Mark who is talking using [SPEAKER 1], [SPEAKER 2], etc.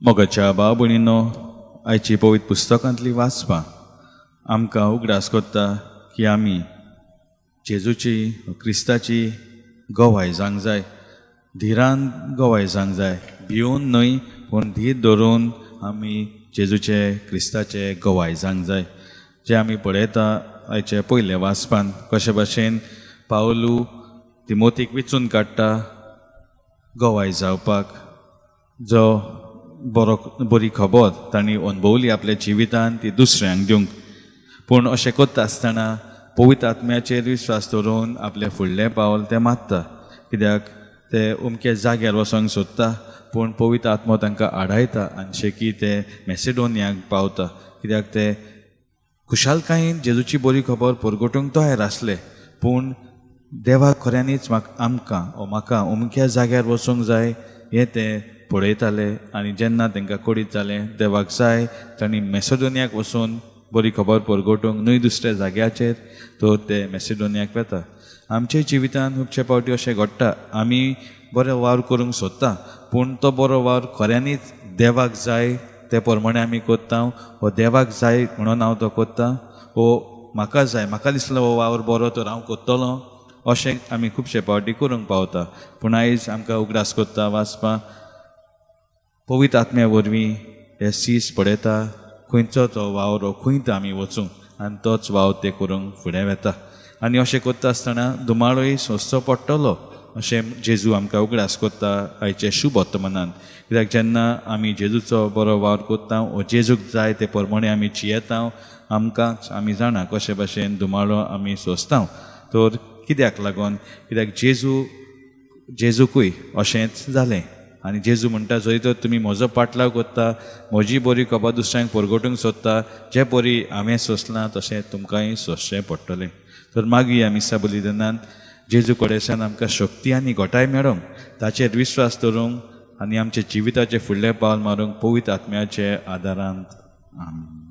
[SPEAKER 1] मोगाच्या भाव भयणींनो, आयची पवित्र पुस्तकांतली वाचपां आमकां उगडास करता की आमी जेजूची क्रिस्ताची गोवाय जावंक जाय, धिरान गोवाय जावंक जाय, भिवून न्हय पूण धीर धरून आमी जेजूचे क्रिस्ताचे गोवाय जावंक जाय. जे आमी पळयता आयचे पयले वाचपान कशे भाशेन पावलू तिमोथीक वेंचून काडटा गोवाय जावपाक, जो बरी खबर तांणी अनुभवली आपल्या जिवितान ती दुसऱ्यांक दिवंक. पूण अशें करता आसतना पवित्र आत्म्याचेर विश्वास दवरून आपले फुडलें पावल ते मात्ता, कित्याक ते उमके जाग्यार वचोंक सोदता. पूण पवित्र आत्मो तांकां आडायता आनी शेकी ते मॅसिडोनियाक पावता, कित्याक ते खुशालकायेन जेजूची बरी खबर परगटूंक तयार आसले. पूण देवाक खऱ्यांनीच म्हाका उमक्या जाग्यार वचूंक जाय हें ते पळयताले. आनी जेन्ना तांकां कळीत जालें देवाक जाय, तांणी मॅसिडोनियाक वचून बरी खबर परगटूंक न्हय दुसऱ्या जाग्याचेर, तर ते मॅसिडोनियाक वेता. आमच्या जिवितान खुबशे फावटी अशें घडटा, आमी बरो वावर करूंक सोदता पूण तो बरो वावर खऱ्यांनीच देवाक जाय ते प्रमाणे आमी करता, हो देवाक जाय म्हणून हांव तो करता, हो म्हाका जाय, म्हाका दिसलो हो वावर बरो तर हांव करतलों, अशें आमी खुबशे फावटी करूंक पावता. पूण आयज आमकां उगडास करता वाचपां पवित्र आत्म्या वरवीं हे सीस पळयता खंयचो तो वावर खंय आमी वचूं आनी तोच वावर ते करूंक फुडें वेता. आनी अशें करता आसतना दुमाळोय सोंसचो पडटलो अशें जेजू आमकां उगडास करता आयचे शुभ वर्तमानान. कित्याक जेन्ना आमी जेजूचो बरो वावर करता, हो जेजूक जाय ते प्रमाणे आमी जियेता, आमी जाणा कशे भाशेन दुमाळो आमी सोंसता. तर कित्याक लागून, कित्याक जेजूकूय अशेंच जालें. आनी जेजू म्हणटा, जरी तर तुमी म्हजो पाटलाव करता, म्हजी बरी खबर दुसऱ्यांक परगटूंक सोदता, जे बरी हांवें सोंसलां तशें तुमकांय सोंसचें पडटलें. तर मागीर आमी मिसा बलिदानान जेजू कडेच्यान आमकां शक्ती आनी घोटाय मेळोंक, ताचेर विश्वास दवरूंक आनी आमच्या जिविताचे फुडलें पावल मारूंक पवित्र आत्म्याचे आदारांत. आमीन.